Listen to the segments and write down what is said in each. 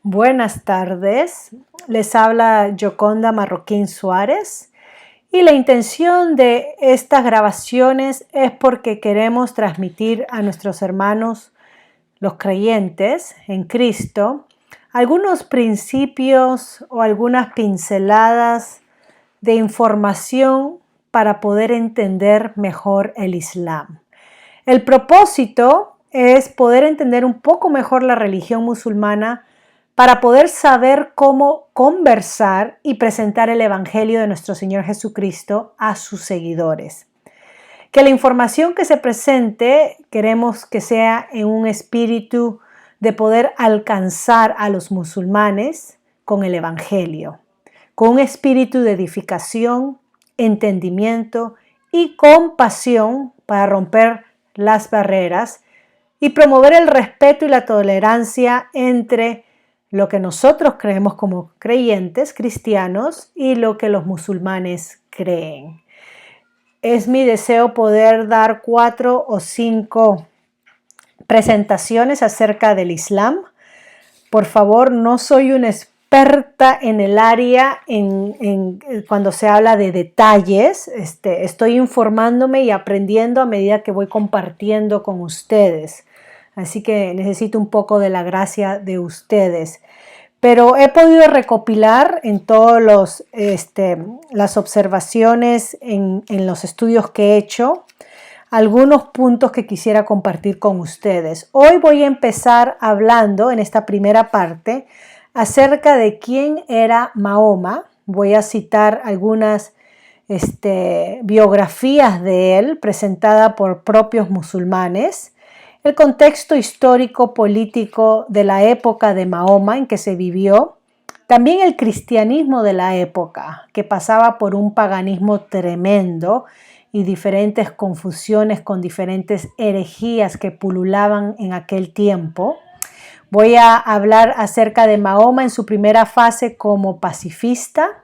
Buenas tardes, les habla Yoconda Marroquín Suárez y la intención de estas grabaciones es porque queremos transmitir a nuestros hermanos, los creyentes en Cristo, algunos principios o algunas pinceladas de información para poder entender mejor el Islam. El propósito es poder entender un poco mejor la religión musulmana para poder saber cómo conversar y presentar el Evangelio de nuestro Señor Jesucristo a sus seguidores. Que la información que se presente queremos que sea en un espíritu de poder alcanzar a los musulmanes con el Evangelio, con un espíritu de edificación, entendimiento y compasión para romper las barreras y promover el respeto y la tolerancia entre lo que nosotros creemos como creyentes cristianos y lo que los musulmanes creen. Es mi deseo poder dar 4 o 5 presentaciones acerca del Islam. Por favor, no soy una experta en el área cuando se habla de detalles. Estoy informándome y aprendiendo a medida que voy compartiendo con ustedes. Así que necesito un poco de la gracia de ustedes. Pero he podido recopilar en todas las observaciones, en los estudios que he hecho, algunos puntos que quisiera compartir con ustedes. Hoy voy a empezar hablando en esta primera parte acerca de quién era Mahoma. Voy a citar algunas biografías de él presentadas por propios musulmanes, el contexto histórico político de la época de Mahoma en que se vivió, también el cristianismo de la época, que pasaba por un paganismo tremendo y diferentes confusiones con diferentes herejías que pululaban en aquel tiempo. Voy a hablar acerca de Mahoma en su primera fase como pacifista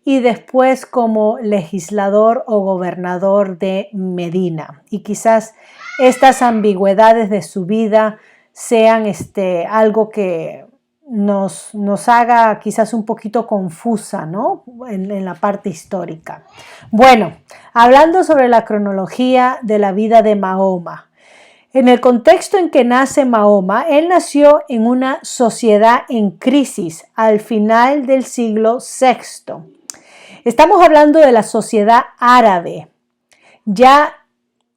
y después como legislador o gobernador de Medina. Y quizás estas ambigüedades de su vida sean algo que nos haga quizás un poquito confusa, ¿no? en la parte histórica. Bueno, hablando sobre la cronología de la vida de Mahoma. En el contexto en que nace Mahoma, él nació en una sociedad en crisis al final del siglo VI. Estamos hablando de la sociedad árabe. Ya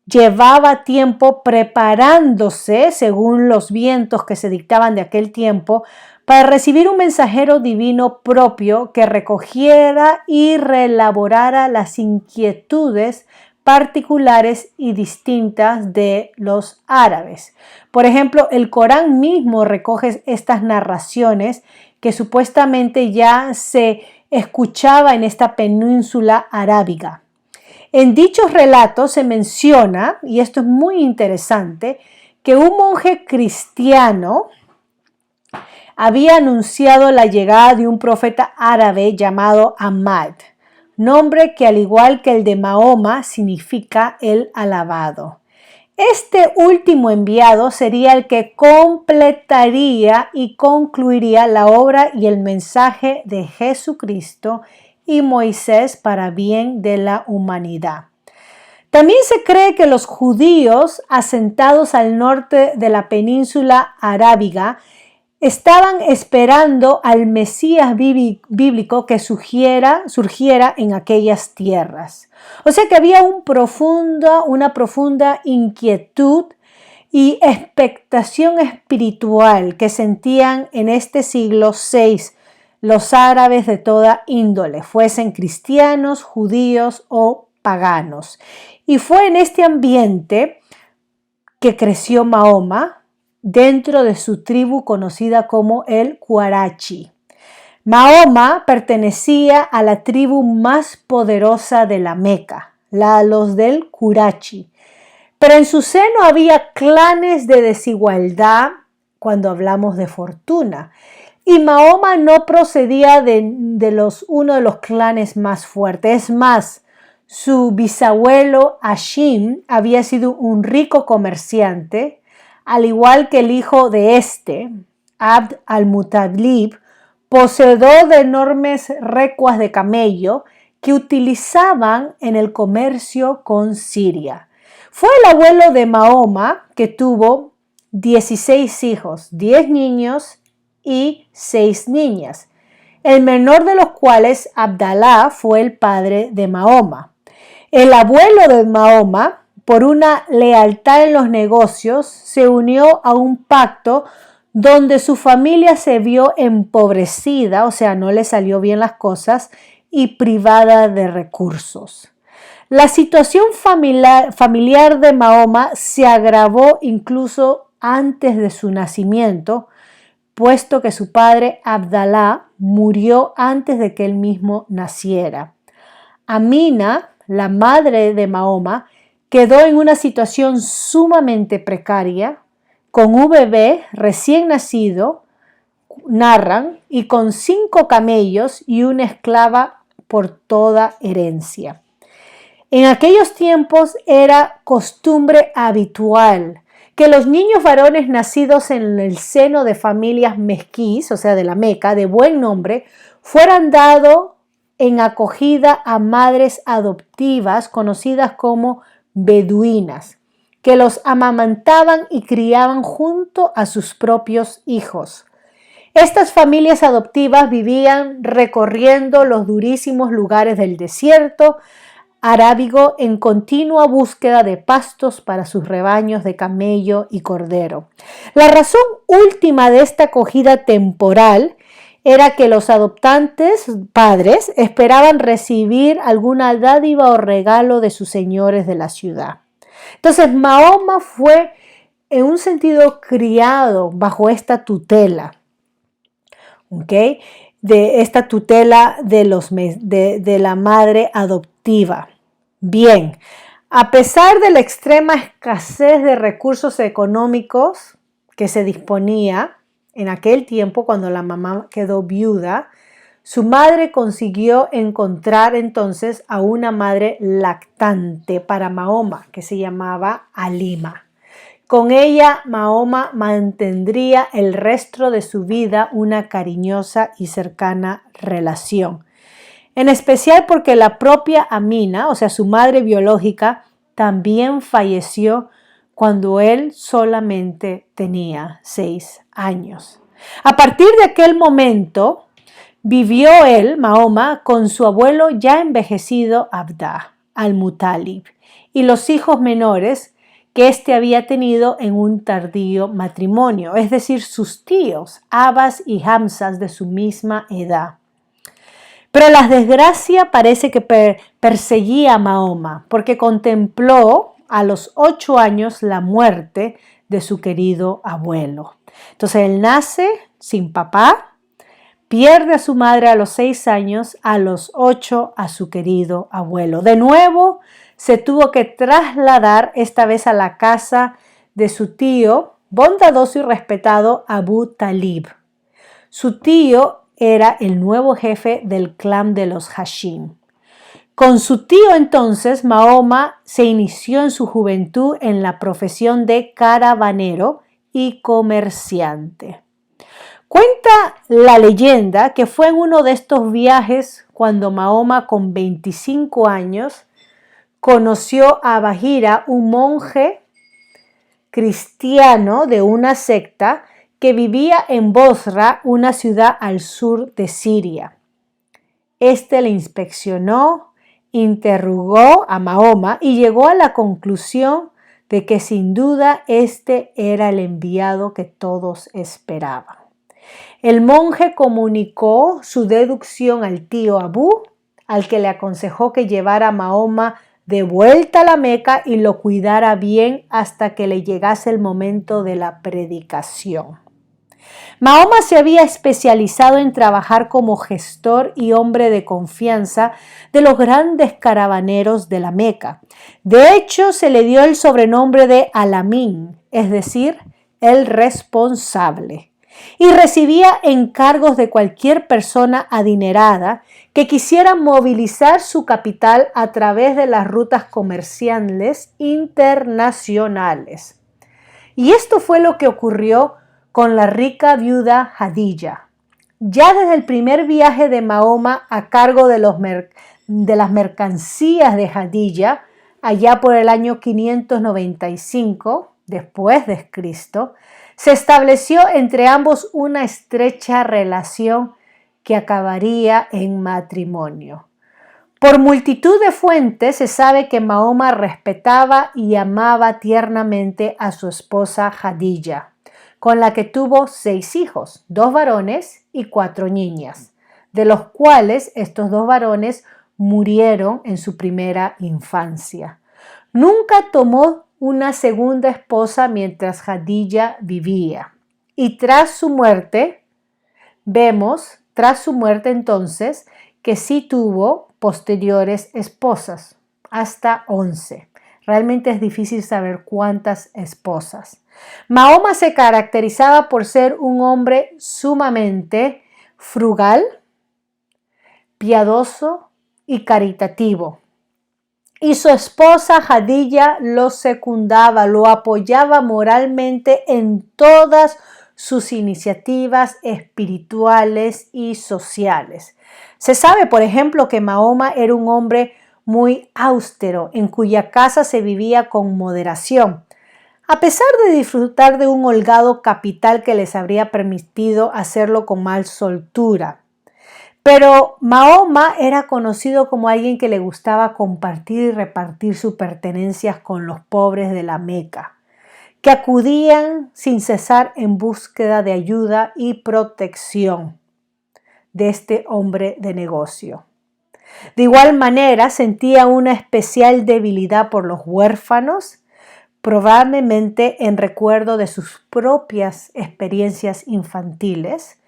llevaba tiempo preparándose, según los vientos que se dictaban de aquel tiempo, para recibir un mensajero divino propio que recogiera y reelaborara las inquietudes particulares y distintas de los árabes. Por ejemplo, el Corán mismo recoge estas narraciones que supuestamente ya se escuchaba en esta península arábiga. En dichos relatos se menciona, y esto es muy interesante, que un monje cristiano había anunciado la llegada de un profeta árabe llamado Ahmad, nombre que al igual que el de Mahoma significa el alabado. Este último enviado sería el que completaría y concluiría la obra y el mensaje de Jesucristo y Moisés para bien de la humanidad. También se cree que los judíos asentados al norte de la península arábiga estaban esperando al Mesías bíblico que surgiera en aquellas tierras. O sea que había una profunda inquietud y expectación espiritual que sentían en este siglo VI los árabes de toda índole, fuesen cristianos, judíos o paganos. Y fue en este ambiente que creció Mahoma dentro de su tribu conocida como el Qurashi. Mahoma pertenecía a la tribu más poderosa de la Meca, los del Qurashi. Pero en su seno había clanes de desigualdad cuando hablamos de fortuna. Y Mahoma no procedía de uno de los clanes más fuertes. Es más, su bisabuelo Hashim había sido un rico comerciante, al igual que el hijo de Abd al-Muttalib, poseedor de enormes recuas de camello que utilizaban en el comercio con Siria. Fue el abuelo de Mahoma, que tuvo 16 hijos, 10 niños y 6 niñas, el menor de los cuales, Abdalá, fue el padre de Mahoma. El abuelo de Mahoma, por una lealtad en los negocios, se unió a un pacto donde su familia se vio empobrecida, o sea, no le salió bien las cosas, y privada de recursos. La situación familiar de Mahoma se agravó incluso antes de su nacimiento, puesto que su padre Abdalá murió antes de que él mismo naciera. Amina, la madre de Mahoma, quedó en una situación sumamente precaria, con un bebé recién nacido, narran, y con 5 camellos y una esclava por toda herencia. En aquellos tiempos era costumbre habitual que los niños varones nacidos en el seno de familias mezquís, o sea, de la Meca, de buen nombre, fueran dados en acogida a madres adoptivas conocidas como beduinas, que los amamantaban y criaban junto a sus propios hijos. Estas familias adoptivas vivían recorriendo los durísimos lugares del desierto arábigo en continua búsqueda de pastos para sus rebaños de camello y cordero. La razón última de esta acogida temporal era que los adoptantes padres esperaban recibir alguna dádiva o regalo de sus señores de la ciudad. Entonces, Mahoma fue en un sentido criado bajo esta tutela, ¿ok? De esta tutela de la madre adoptiva. Bien, a pesar de la extrema escasez de recursos económicos que se disponía en aquel tiempo cuando la mamá quedó viuda, su madre consiguió encontrar entonces a una madre lactante para Mahoma, que se llamaba Halima. Con ella, Mahoma mantendría el resto de su vida una cariñosa y cercana relación. En especial porque la propia Amina, o sea, su madre biológica, también falleció cuando él solamente tenía 6 años. A partir de aquel momento, vivió él, Mahoma, con su abuelo ya envejecido Abd al-Muttalib y los hijos menores que éste había tenido en un tardío matrimonio, es decir, sus tíos, Abbas y Hamzas de su misma edad. Pero la desgracia parece que perseguía a Mahoma, porque contempló a los 8 años la muerte de su querido abuelo. Entonces él nace sin papá, pierde a su madre a los 6 años, a los 8 a su querido abuelo. De nuevo se tuvo que trasladar esta vez a la casa de su tío, bondadoso y respetado Abu Talib. Su tío era el nuevo jefe del clan de los Hashim. Con su tío entonces, Mahoma se inició en su juventud en la profesión de caravanero y comerciante. Cuenta la leyenda que fue en uno de estos viajes cuando Mahoma, con 25 años, conoció a Bahira, un monje cristiano de una secta que vivía en Bosra, una ciudad al sur de Siria. Este le inspeccionó, interrogó a Mahoma y llegó a la conclusión de que sin duda este era el enviado que todos esperaban. El monje comunicó su deducción al tío Abu, al que le aconsejó que llevara a Mahoma de vuelta a la Meca y lo cuidara bien hasta que le llegase el momento de la predicación. Mahoma se había especializado en trabajar como gestor y hombre de confianza de los grandes caravaneros de la Meca. De hecho, se le dio el sobrenombre de Al-Amin, es decir, el responsable, y recibía encargos de cualquier persona adinerada que quisiera movilizar su capital a través de las rutas comerciales internacionales. Y esto fue lo que ocurrió con la rica viuda Jadilla. Ya desde el primer viaje de Mahoma a cargo de las mercancías de Jadilla, allá por el año 595 después de Cristo, se estableció entre ambos una estrecha relación que acabaría en matrimonio. Por multitud de fuentes se sabe que Mahoma respetaba y amaba tiernamente a su esposa Jadilla, con la que tuvo 6 hijos, 2 varones y 4 niñas, de los cuales estos 2 varones murieron en su primera infancia. Nunca tomó una segunda esposa mientras Jadilla vivía. Y tras su muerte entonces, que sí tuvo posteriores esposas, hasta 11. Realmente es difícil saber cuántas esposas. Mahoma se caracterizaba por ser un hombre sumamente frugal, piadoso y caritativo. Y su esposa Jadilla lo secundaba, lo apoyaba moralmente en todas sus iniciativas espirituales y sociales. Se sabe, por ejemplo, que Mahoma era un hombre muy austero, en cuya casa se vivía con moderación, a pesar de disfrutar de un holgado capital que les habría permitido hacerlo con más soltura. Pero Mahoma era conocido como alguien que le gustaba compartir y repartir sus pertenencias con los pobres de la Meca, que acudían sin cesar en búsqueda de ayuda y protección de este hombre de negocio. De igual manera, sentía una especial debilidad por los huérfanos, probablemente en recuerdo de sus propias experiencias infantiles.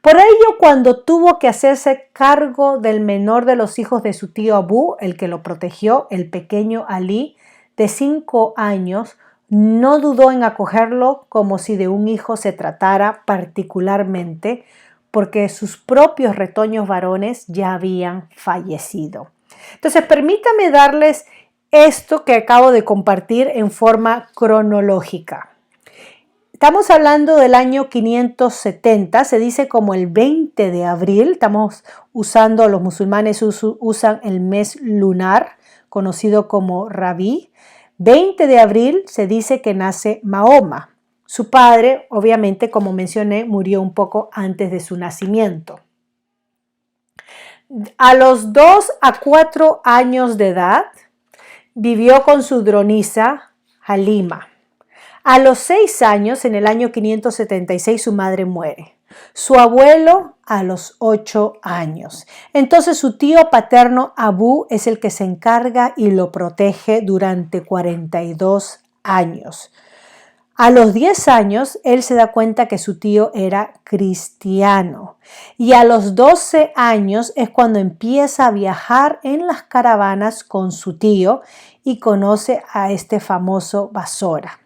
Por ello, cuando tuvo que hacerse cargo del menor de los hijos de su tío Abu, el que lo protegió, el pequeño Ali, de 5 años, no dudó en acogerlo como si de un hijo se tratara particularmente, porque sus propios retoños varones ya habían fallecido. Entonces, permítame darles esto que acabo de compartir en forma cronológica. Estamos hablando del año 570, se dice como el 20 de abril, los musulmanes usan el mes lunar, conocido como Rabí. 20 de abril se dice que nace Mahoma. Su padre, obviamente, como mencioné, murió un poco antes de su nacimiento. A los 2 a 4 años de edad, vivió con su dronisa Halima. A los 6 años, en el año 576, su madre muere. Su abuelo a los 8 años. Entonces su tío paterno Abu es el que se encarga y lo protege durante 42 años. A los 10 años, él se da cuenta que su tío era cristiano. Y a los 12 años es cuando empieza a viajar en las caravanas con su tío y conoce a este famoso Basora.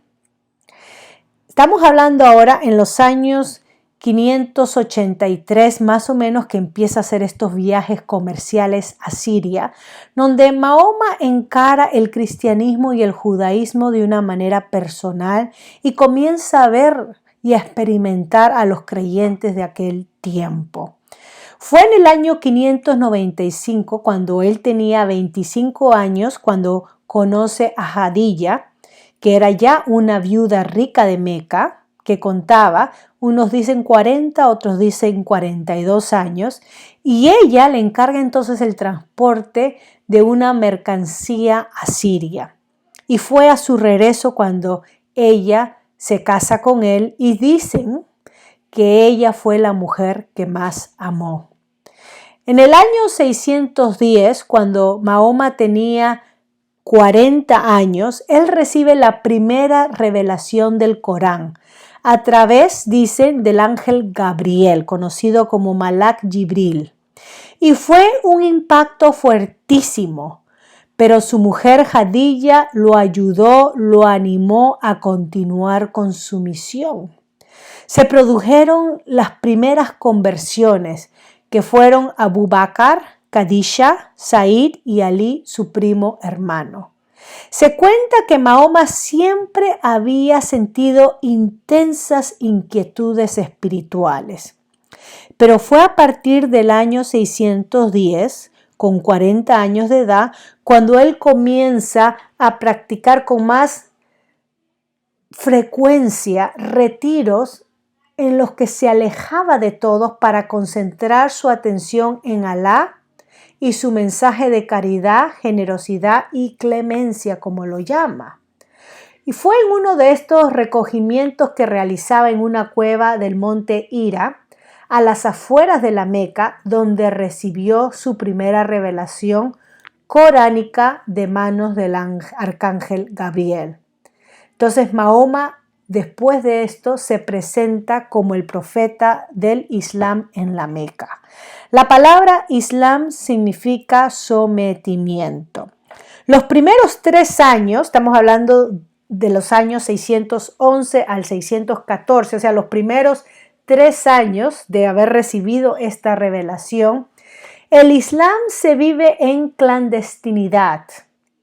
Estamos hablando ahora en los años 583 más o menos, que empieza a hacer estos viajes comerciales a Siria, donde Mahoma encara el cristianismo y el judaísmo de una manera personal y comienza a ver y a experimentar a los creyentes de aquel tiempo. Fue en el año 595, cuando él tenía 25 años, cuando conoce a Jadilla, que era ya una viuda rica de Meca, que contaba, unos dicen 40, otros dicen 42 años, y ella le encarga entonces el transporte de una mercancía a Siria. Y fue a su regreso cuando ella se casa con él y dicen que ella fue la mujer que más amó. En el año 610, cuando Mahoma tenía 40 años, él recibe la primera revelación del Corán a través, dicen, del ángel Gabriel, conocido como Malak Jibril. Y fue un impacto fuertísimo, pero su mujer Jadilla lo ayudó, lo animó a continuar con su misión. Se produjeron las primeras conversiones, que fueron Abu Bakr, Khadija, Said y Ali, su primo hermano. Se cuenta que Mahoma siempre había sentido intensas inquietudes espirituales, pero fue a partir del año 610, con 40 años de edad, cuando él comienza a practicar con más frecuencia retiros en los que se alejaba de todos para concentrar su atención en Alá y su mensaje de caridad, generosidad y clemencia, como lo llama. Y fue en uno de estos recogimientos que realizaba en una cueva del monte Hira, a las afueras de la Meca, donde recibió su primera revelación coránica de manos del arcángel Gabriel. Entonces Mahoma, después de esto, se presenta como el profeta del Islam en la Meca. La palabra Islam significa sometimiento. Los primeros 3 años, estamos hablando de los años 611 al 614, o sea, los primeros 3 años de haber recibido esta revelación, el Islam se vive en clandestinidad.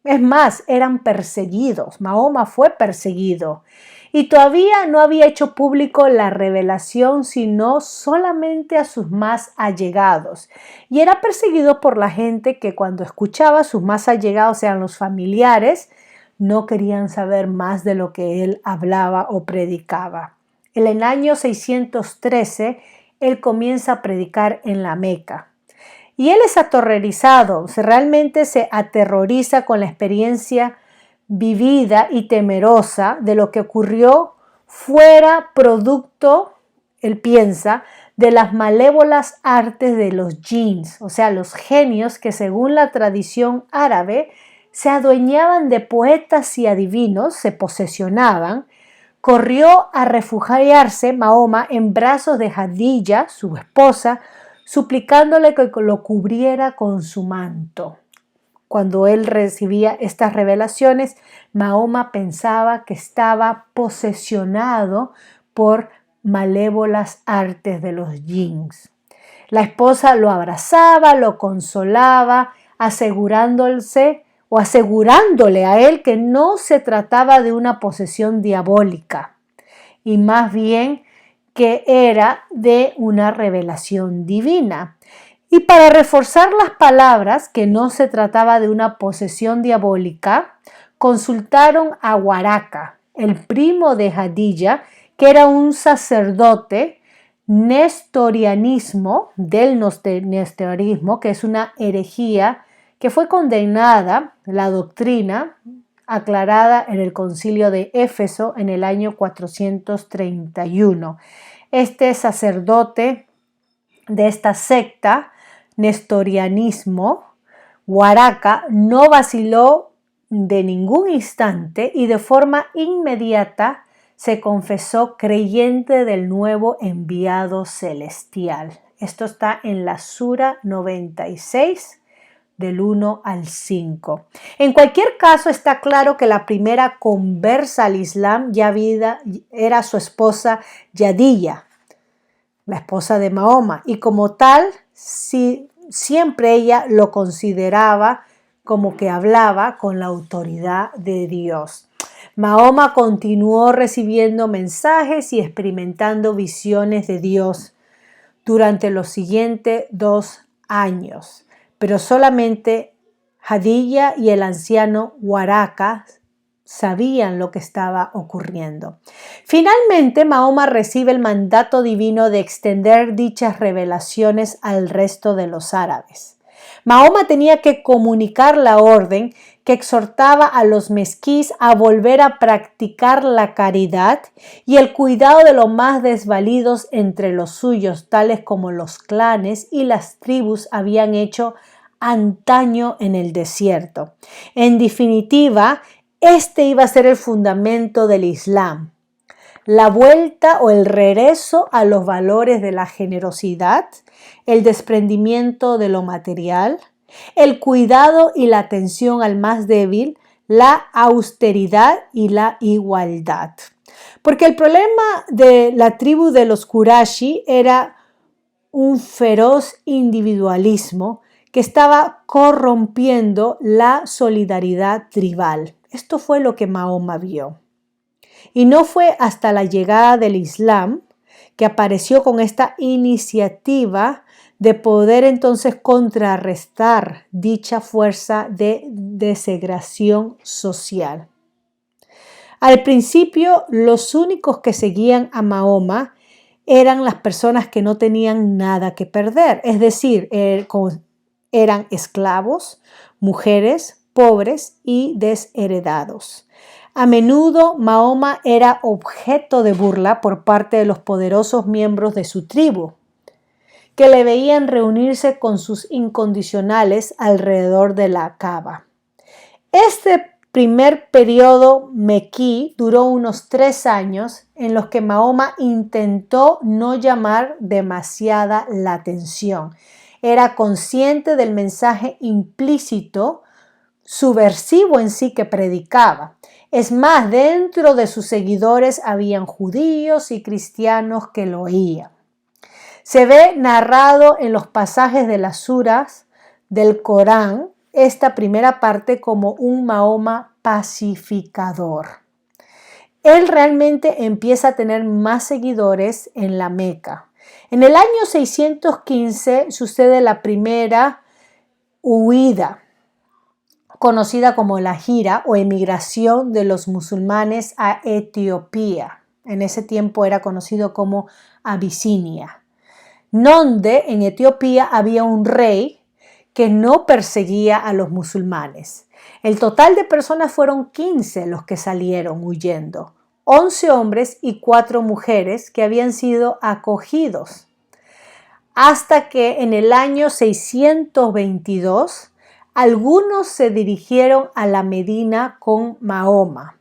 Es más, eran perseguidos. Mahoma fue perseguido y todavía no había hecho público la revelación, sino solamente a sus más allegados. Y era perseguido por la gente que cuando escuchaba a sus más allegados, sean los familiares, no querían saber más de lo que él hablaba o predicaba. En el año 613, él comienza a predicar en la Meca. Y él es aterrorizado, realmente se aterroriza con la experiencia vivida y temerosa de lo que ocurrió fuera producto, él piensa, de las malévolas artes de los jinns, o sea, los genios que según la tradición árabe se adueñaban de poetas y adivinos, se posesionaban. Corrió a refugiarse Mahoma en brazos de Jadilla, su esposa, suplicándole que lo cubriera con su manto. Cuando él recibía estas revelaciones, Mahoma pensaba que estaba posesionado por malévolas artes de los jinns. La esposa lo abrazaba, lo consolaba, asegurándole a él que no se trataba de una posesión diabólica y más bien que era de una revelación divina. Y para reforzar las palabras que no se trataba de una posesión diabólica, consultaron a Waraka, el primo de Jadilla, que era un sacerdote nestorianismo, del nestorismo, que es una herejía que fue condenada, la doctrina aclarada en el concilio de Éfeso en el año 431. Este sacerdote de esta secta, nestorianismo, Waraka, no vaciló de ningún instante y de forma inmediata se confesó creyente del nuevo enviado celestial. Esto está en la Sura 96, del 1 al 5. En cualquier caso, está claro que la primera conversa al Islam ya era su esposa Jadilla, la esposa de Mahoma, y como tal, siempre ella lo consideraba como que hablaba con la autoridad de Dios. Mahoma continuó recibiendo mensajes y experimentando visiones de Dios durante los siguientes 2 años. Pero solamente Jadilla y el anciano Waraka sabían lo que estaba ocurriendo. Finalmente, Mahoma recibe el mandato divino de extender dichas revelaciones al resto de los árabes. Mahoma tenía que comunicar la orden que exhortaba a los mezquís a volver a practicar la caridad y el cuidado de los más desvalidos entre los suyos, tales como los clanes y las tribus habían hecho antaño en el desierto. En definitiva, este iba a ser el fundamento del Islam. La vuelta o el regreso a los valores de la generosidad, el desprendimiento de lo material, el cuidado y la atención al más débil, la austeridad y la igualdad. Porque el problema de la tribu de los Qurashi era un feroz individualismo que estaba corrompiendo la solidaridad tribal. Esto fue lo que Mahoma vio. Y no fue hasta la llegada del Islam que apareció con esta iniciativa de poder entonces contrarrestar dicha fuerza de desegración social. Al principio, los únicos que seguían a Mahoma eran las personas que no tenían nada que perder, es decir, eran esclavos, mujeres, pobres y desheredados. A menudo Mahoma era objeto de burla por parte de los poderosos miembros de su tribu, que le veían reunirse con sus incondicionales alrededor de la Kaaba. Este primer periodo mequí duró unos 3 años en los que Mahoma intentó no llamar demasiada la atención. Era consciente del mensaje implícito, subversivo en sí que predicaba. Es más, dentro de sus seguidores habían judíos y cristianos que lo oían. Se ve narrado en los pasajes de las suras del Corán esta primera parte como un Mahoma pacificador. Él realmente empieza a tener más seguidores en la Meca. En el año 615 sucede la primera huida, conocida como la gira o emigración de los musulmanes a Etiopía. En ese tiempo era conocido como Abisinia, donde en Etiopía había un rey que no perseguía a los musulmanes. El total de personas fueron 15 los que salieron huyendo, 11 hombres y 4 mujeres que habían sido acogidos, hasta que en el año 622 algunos se dirigieron a la Medina con Mahoma.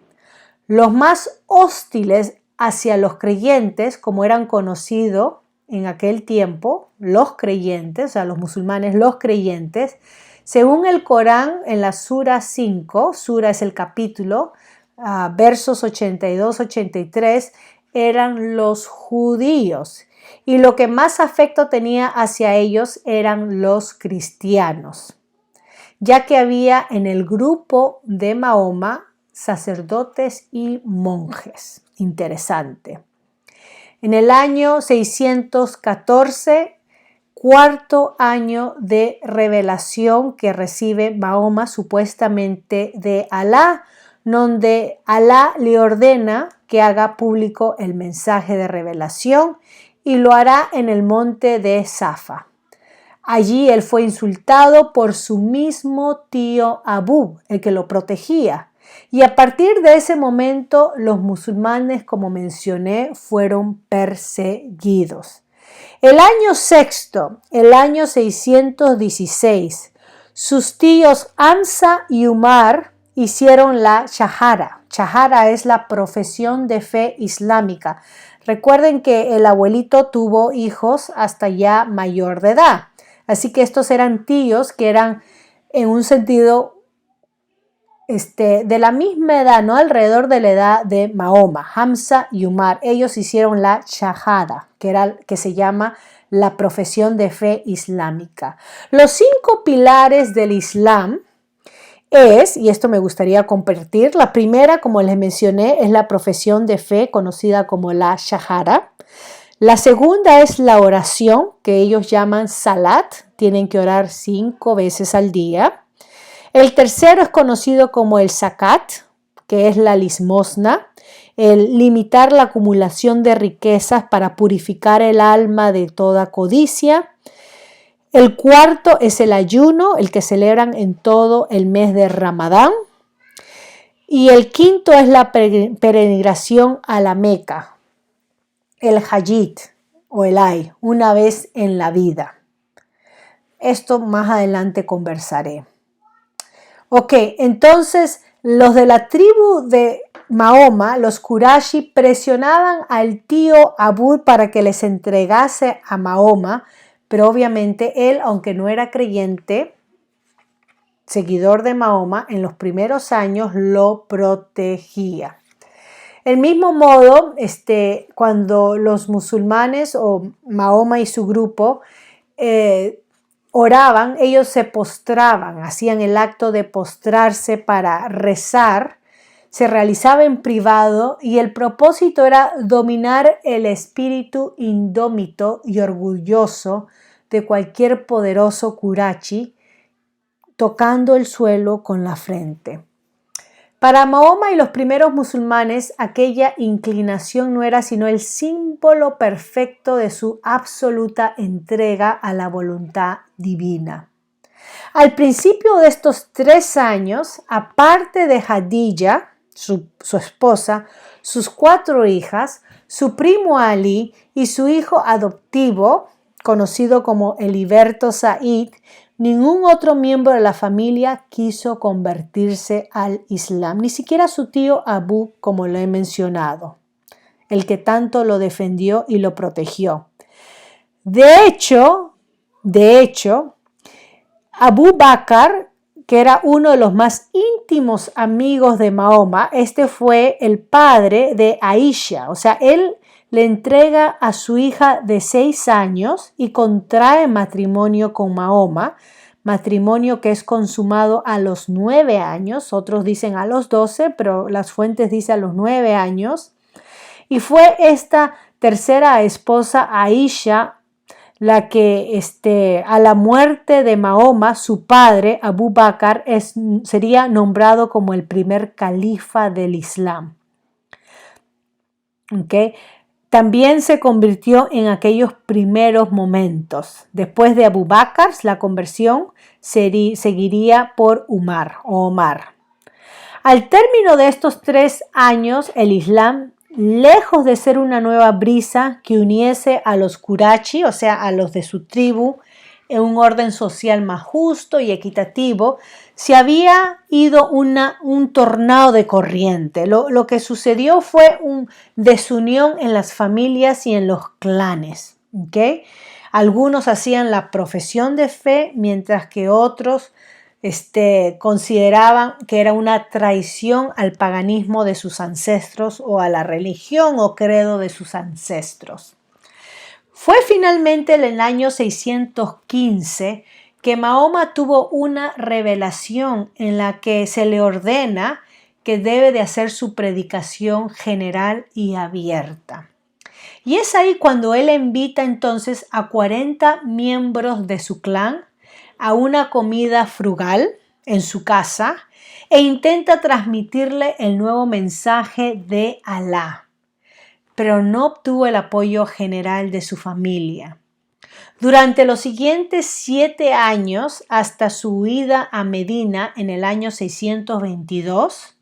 Los más hostiles hacia los creyentes, como eran conocidos en aquel tiempo, los creyentes, o sea, los musulmanes, los creyentes, según el Corán, en la Sura 5, Sura es el capítulo, versos 82-83, eran los judíos. Y lo que más afecto tenía hacia ellos eran los cristianos, ya que había en el grupo de Mahoma sacerdotes y monjes. Interesante. En el año 614, cuarto año de revelación que recibe Mahoma supuestamente de Alá, donde Alá le ordena que haga público el mensaje de revelación y lo hará en el monte de Safa. Allí él fue insultado por su mismo tío Abu, el que lo protegía. Y a partir de ese momento, los musulmanes, como mencioné, fueron perseguidos. El año sexto, el año 616, sus tíos Hamza y Umar hicieron la shahada. Shahada es la profesión de fe islámica. Recuerden que el abuelito tuvo hijos hasta ya mayor de edad. Así que estos eran tíos que eran en un sentido de la misma edad, ¿no? Alrededor de la edad de Mahoma, Hamza y Umar. Ellos hicieron la shahada, que se llama la profesión de fe islámica. Los 5 pilares del Islam y esto me gustaría compartir, la primera, como les mencioné, es la profesión de fe conocida como la shahada. La segunda es la oración, que ellos llaman salat, tienen que orar 5 veces al día. El tercero es conocido como el zakat, que es la limosna, el limitar la acumulación de riquezas para purificar el alma de toda codicia. El cuarto es el ayuno, el que celebran en todo el mes de Ramadán. Y el quinto es la peregrinación a la Meca, el Hajj o el Hajj, una vez en la vida. Esto más adelante conversaré. Ok, entonces los de la tribu de Mahoma, los Qurashi, presionaban al tío Abu para que les entregase a Mahoma, pero obviamente él, aunque no era creyente, seguidor de Mahoma, en los primeros años lo protegía. Del mismo modo, cuando los musulmanes o Mahoma y su grupo oraban, ellos se postraban, hacían el acto de postrarse para rezar, se realizaba en privado y el propósito era dominar el espíritu indómito y orgulloso de cualquier poderoso Qurayshi, tocando el suelo con la frente. Para Mahoma y los primeros musulmanes, aquella inclinación no era sino el símbolo perfecto de su absoluta entrega a la voluntad divina. Al principio de estos 3 años, aparte de Hadilla, su esposa, sus 4 hijas, su primo Ali y su hijo adoptivo, conocido como Heliberto Said, ningún otro miembro de la familia quiso convertirse al Islam, ni siquiera su tío Abu, como lo he mencionado, el que tanto lo defendió y lo protegió. De hecho, Abu Bakr, que era uno de los más íntimos amigos de Mahoma, este fue el padre de Aisha, o sea, él le entrega a su hija de 6 años y contrae matrimonio con Mahoma, matrimonio que es consumado a los 9 años, otros dicen a los 12, pero las fuentes dicen a los 9 años, y fue esta tercera esposa, Aisha, la que a la muerte de Mahoma, su padre, Abu Bakr, sería nombrado como el primer califa del Islam. ¿Okay? También se convirtió en aquellos primeros momentos. Después de Abu Bakr, la conversión seguiría por Omar. Al término de estos 3 años, el Islam, lejos de ser una nueva brisa que uniese a los Qurayshi, o sea, a los de su tribu, en un orden social más justo y equitativo, se había ido un tornado de corriente. Lo que sucedió fue una desunión en las familias y en los clanes. ¿Okay? Algunos hacían la profesión de fe, mientras que otros consideraban que era una traición al paganismo de sus ancestros o a la religión o credo de sus ancestros. Fue finalmente en el año 615 que Mahoma tuvo una revelación en la que se le ordena que debe de hacer su predicación general y abierta. Y es ahí cuando él invita entonces a 40 miembros de su clan a una comida frugal en su casa e intenta transmitirle el nuevo mensaje de Alá, pero no obtuvo el apoyo general de su familia. Durante los siguientes 7 años, hasta su huida a Medina en el año 622,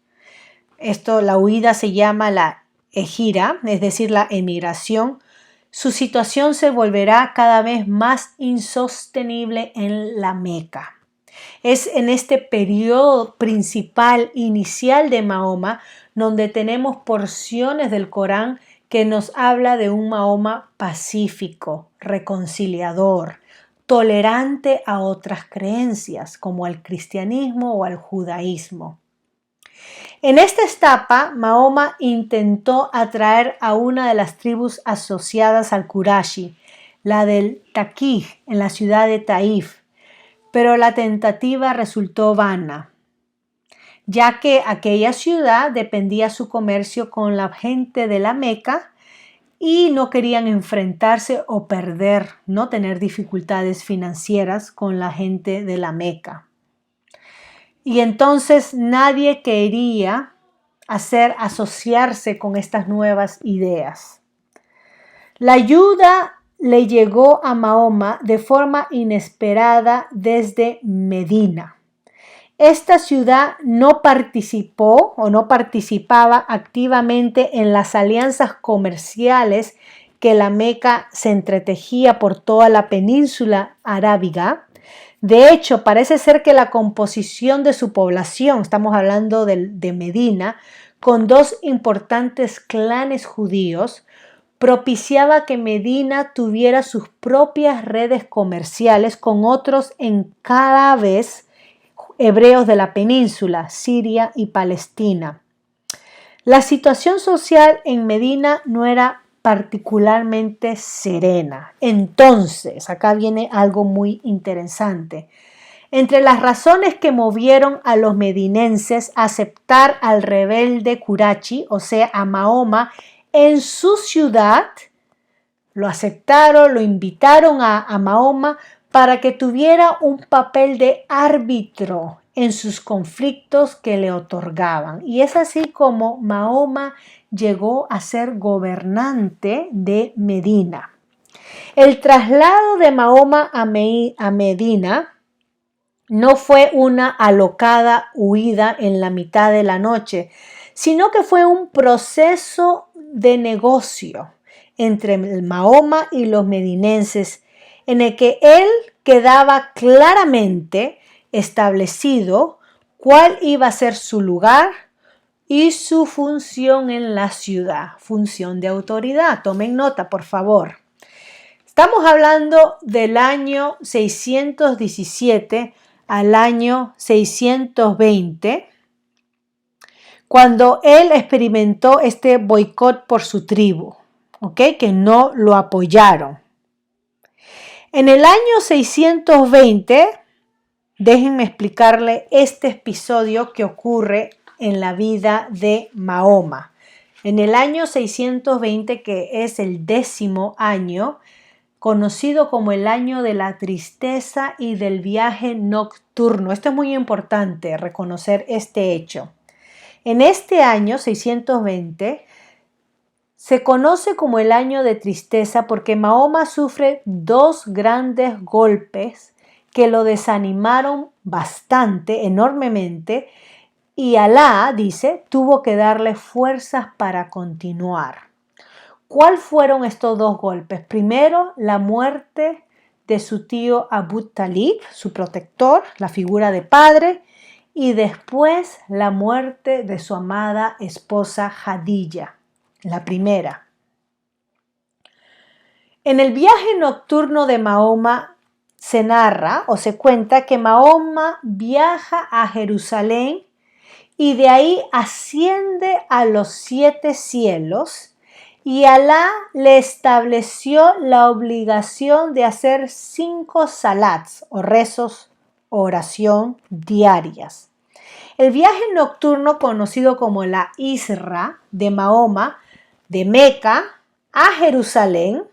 la huida se llama la Ejira, es decir, la emigración, su situación se volverá cada vez más insostenible en la Meca. Es en este periodo principal inicial de Mahoma donde tenemos porciones del Corán que nos habla de un Mahoma pacífico, reconciliador, tolerante a otras creencias como al cristianismo o al judaísmo. En esta etapa, Mahoma intentó atraer a una de las tribus asociadas al Qurayshi, la del Taqij, en la ciudad de Taif, pero la tentativa resultó vana, ya que aquella ciudad dependía su comercio con la gente de la Meca y no querían enfrentarse o no tener dificultades financieras con la gente de la Meca. Y entonces nadie quería asociarse con estas nuevas ideas. La ayuda le llegó a Mahoma de forma inesperada desde Medina. Esta ciudad no participaba activamente en las alianzas comerciales que la Meca se entretejía por toda la península arábiga. De hecho, parece ser que la composición de su población, estamos hablando de Medina, con 2 importantes clanes judíos, propiciaba que Medina tuviera sus propias redes comerciales con otros enclaves hebreos de la península, Siria y Palestina. La situación social en Medina no era particularmente serena. Entonces, acá viene algo muy interesante. Entre las razones que movieron a los medinenses a aceptar al rebelde Kurachi, o sea, a Mahoma, en su ciudad, lo aceptaron, lo invitaron a Mahoma para que tuviera un papel de árbitro en sus conflictos que le otorgaban. Y es así como Mahoma llegó a ser gobernante de Medina. El traslado de Mahoma a Medina no fue una alocada huida en la mitad de la noche, sino que fue un proceso de negocio entre Mahoma y los medinenses, en el que él quedaba claramente establecido cuál iba a ser su lugar y su función en la ciudad, función de autoridad. Tomen nota, por favor. Estamos hablando del año 617 al año 620, cuando él experimentó este boicot por su tribu, que no lo apoyaron. En el año 620, déjenme explicarle este episodio que ocurre en la vida de Mahoma. En el año 620, que es el 10º año, conocido como el año de la tristeza y del viaje nocturno. Esto es muy importante, reconocer este hecho. En este año 620 se conoce como el año de tristeza porque Mahoma sufre 2 grandes golpes que lo desanimaron bastante, enormemente, y Alá, dice, tuvo que darle fuerzas para continuar. ¿Cuáles fueron estos 2 golpes? Primero, la muerte de su tío Abu Talib, su protector, la figura de padre, y después la muerte de su amada esposa Jadilla, la primera. En el viaje nocturno de Mahoma se narra o se cuenta que Mahoma viaja a Jerusalén y de ahí asciende a los 7 cielos. Y Alá le estableció la obligación de hacer 5 salats o rezos o oración diarias. El viaje nocturno conocido como la Isra de Mahoma de Meca a Jerusalén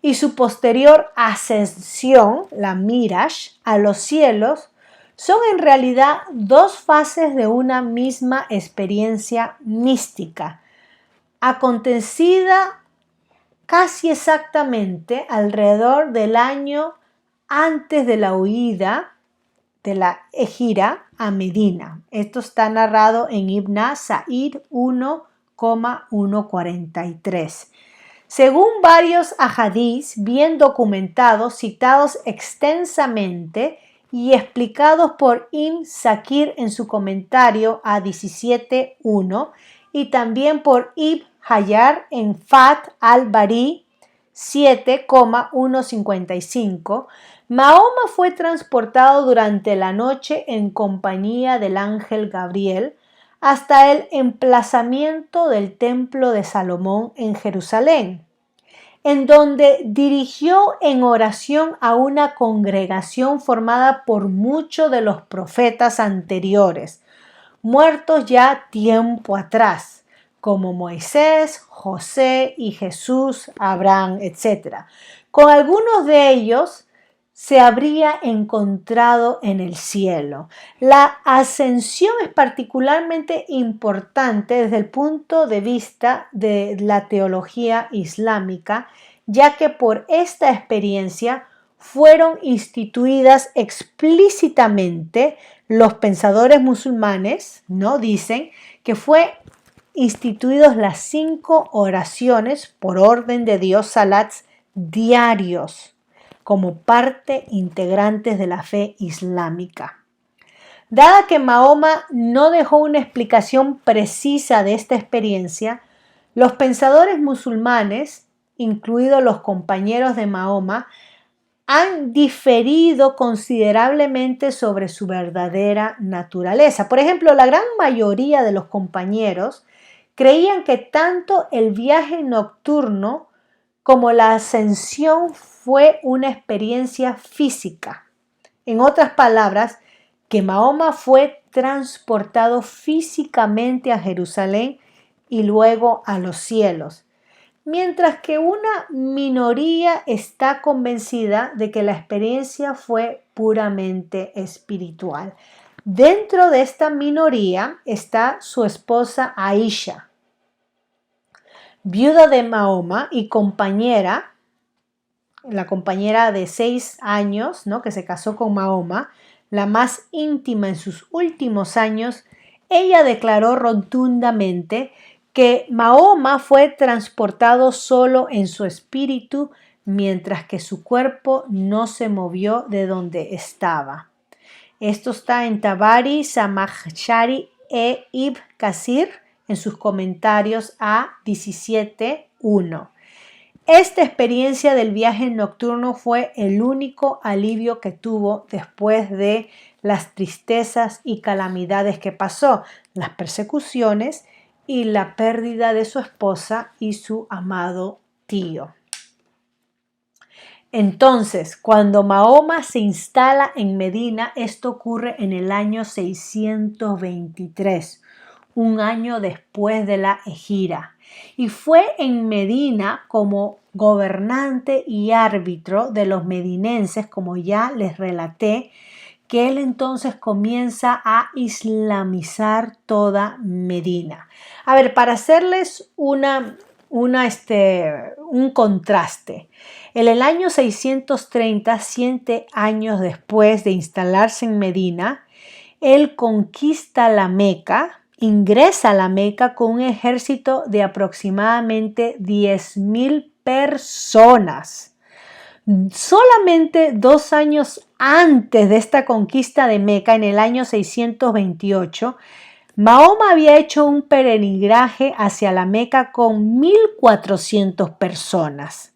y su posterior ascensión, la Miraj, a los cielos, son en realidad 2 fases de una misma experiencia mística, acontecida casi exactamente alrededor del año antes de la huida de la Ejira a Medina. Esto está narrado en Ibn Sa'id 1,143. Según varios ahadís bien documentados, citados extensamente y explicados por Ibn Sakir en su comentario a 17.1 y también por Ibn Hajar en Fath al-Bari 7,155, Mahoma fue transportado durante la noche en compañía del ángel Gabriel hasta el emplazamiento del templo de Salomón en Jerusalén, en donde dirigió en oración a una congregación formada por muchos de los profetas anteriores, muertos ya tiempo atrás, como Moisés, José y Jesús, Abraham, etc. Con algunos de ellos se habría encontrado en el cielo. La ascensión es particularmente importante desde el punto de vista de la teología islámica, ya que por esta experiencia fueron instituidas explícitamente los pensadores musulmanes, ¿no? Dicen que fue instituidos las 5 oraciones por orden de Dios, salats diarios, como parte integrantes de la fe islámica. Dada que Mahoma no dejó una explicación precisa de esta experiencia, los pensadores musulmanes, incluidos los compañeros de Mahoma, han diferido considerablemente sobre su verdadera naturaleza. Por ejemplo, la gran mayoría de los compañeros creían que tanto el viaje nocturno como la ascensión fue una experiencia física. En otras palabras, que Mahoma fue transportado físicamente a Jerusalén y luego a los cielos, mientras que una minoría está convencida de que la experiencia fue puramente espiritual. Dentro de esta minoría está su esposa Aisha, viuda de Mahoma y compañera, la compañera de 6 años, ¿no?, que se casó con Mahoma, la más íntima en sus últimos años. Ella declaró rotundamente que Mahoma fue transportado solo en su espíritu, mientras que su cuerpo no se movió de donde estaba. Esto está en Tabari, Zamakhshari e Ibn Kasir en sus comentarios a 17.1. Esta experiencia del viaje nocturno fue el único alivio que tuvo después de las tristezas y calamidades que pasó, las persecuciones y la pérdida de su esposa y su amado tío. Entonces, cuando Mahoma se instala en Medina, esto ocurre en el año 623, un año después de la Hejira. Y fue en Medina como gobernante y árbitro de los medinenses, como ya les relaté, que él entonces comienza a islamizar toda Medina. A ver, para hacerles un contraste, en el año 630, 7 años después de instalarse en Medina, él conquista la Meca, ingresa a la Meca con un ejército de aproximadamente 10.000 personas. Solamente 2 años antes de esta conquista de Meca, en el año 628, Mahoma había hecho un peregrinaje hacia la Meca con 1.400 personas,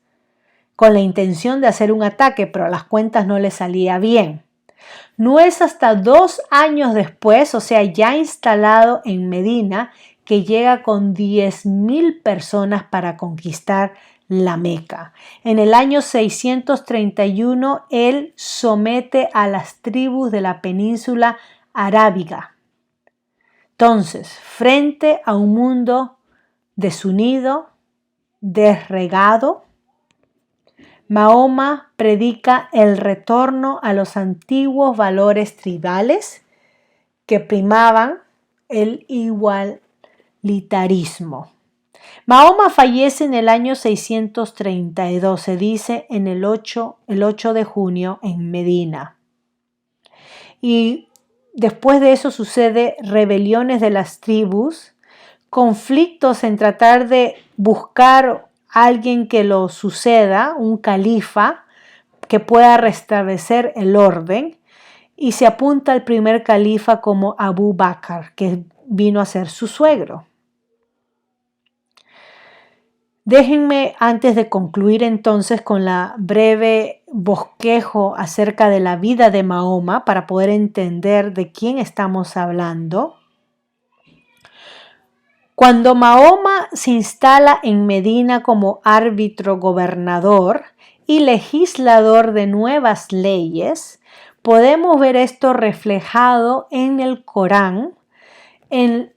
con la intención de hacer un ataque, pero a las cuentas no le salía bien. No es hasta 2 años después, o sea, ya instalado en Medina, que llega con 10.000 personas para conquistar la Meca. En el año 631, él somete a las tribus de la península arábiga. Entonces, frente a un mundo desunido, desregado, Mahoma predica el retorno a los antiguos valores tribales que primaban el igualitarismo. Mahoma fallece en el año 632, se dice en el 8 de junio en Medina. Y después de eso sucede rebeliones de las tribus, conflictos en tratar de buscar alguien que lo suceda, un califa que pueda restablecer el orden, y se apunta al primer califa como Abu Bakr, que vino a ser su suegro. Déjenme, antes de concluir entonces con la breve bosquejo acerca de la vida de Mahoma, para poder entender de quién estamos hablando. Cuando Mahoma se instala en Medina como árbitro gobernador y legislador de nuevas leyes, podemos ver esto reflejado en el Corán, en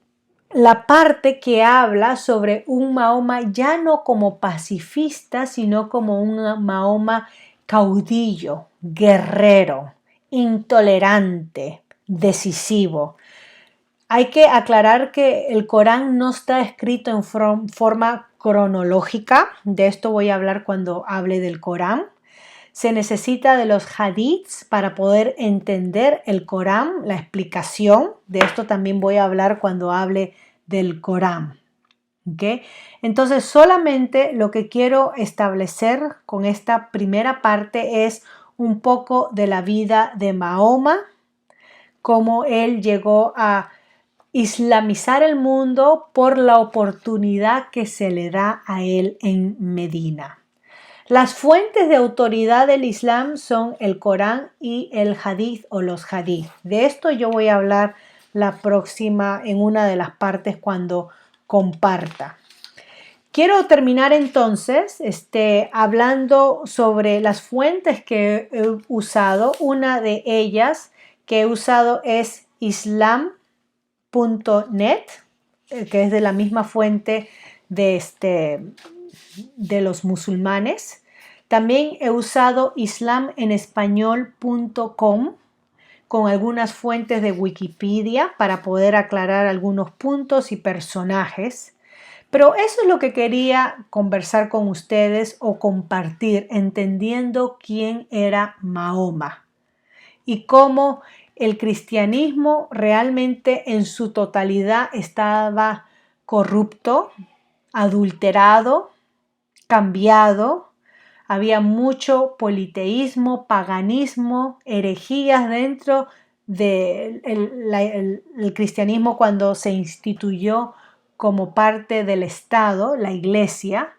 la parte que habla sobre un Mahoma ya no como pacifista, sino como un Mahoma caudillo, guerrero, intolerante, decisivo. Hay que aclarar que el Corán no está escrito en forma cronológica. De esto voy a hablar cuando hable del Corán. Se necesita de los hadiths para poder entender el Corán, la explicación. De esto también voy a hablar cuando hable del Corán. ¿Okay? Entonces, solamente lo que quiero establecer con esta primera parte es un poco de la vida de Mahoma, cómo él llegó a islamizar el mundo por la oportunidad que se le da a él en Medina. Las fuentes de autoridad del Islam son el Corán y el Hadith o los Hadith. De esto yo voy a hablar la próxima en una de las partes cuando comparta. Quiero terminar entonces hablando sobre las fuentes que he usado. Una de ellas que he usado es islam.net, que es de la misma fuente de los musulmanes. También he usado islamenespañol.com con algunas fuentes de Wikipedia para poder aclarar algunos puntos y personajes. Pero eso es lo que quería conversar con ustedes o compartir, entendiendo quién era Mahoma y cómo el cristianismo realmente en su totalidad estaba corrupto, adulterado, cambiado. Había mucho politeísmo, paganismo, herejías dentro del cristianismo cuando se instituyó como parte del Estado, la Iglesia.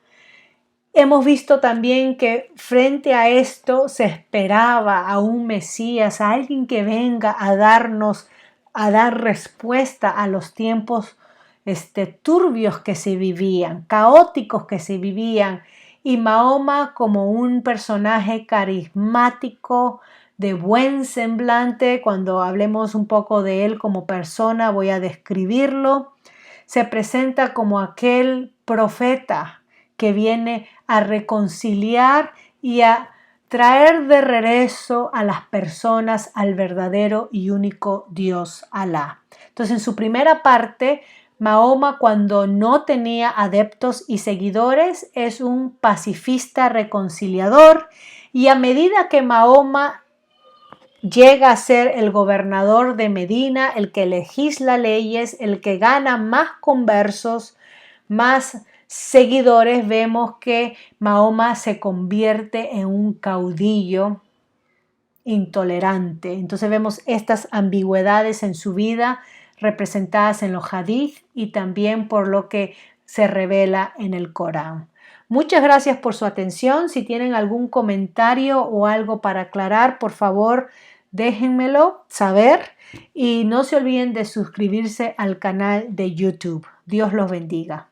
Hemos visto también que frente a esto se esperaba a un Mesías, a alguien que venga a dar respuesta a los tiempos turbios que se vivían, caóticos que se vivían, y Mahoma como un personaje carismático, de buen semblante. Cuando hablemos un poco de él como persona, voy a describirlo. Se presenta como aquel profeta que viene a reconciliar y a traer de regreso a las personas al verdadero y único Dios, Alá. Entonces, en su primera parte, Mahoma, cuando no tenía adeptos y seguidores, es un pacifista reconciliador, y a medida que Mahoma llega a ser el gobernador de Medina, el que legisla leyes, el que gana más conversos, más seguidores, vemos que Mahoma se convierte en un caudillo intolerante. Entonces vemos estas ambigüedades en su vida representadas en los hadith y también por lo que se revela en el Corán. Muchas gracias por su atención. Si tienen algún comentario o algo para aclarar, por favor, déjenmelo saber y no se olviden de suscribirse al canal de YouTube. Dios los bendiga.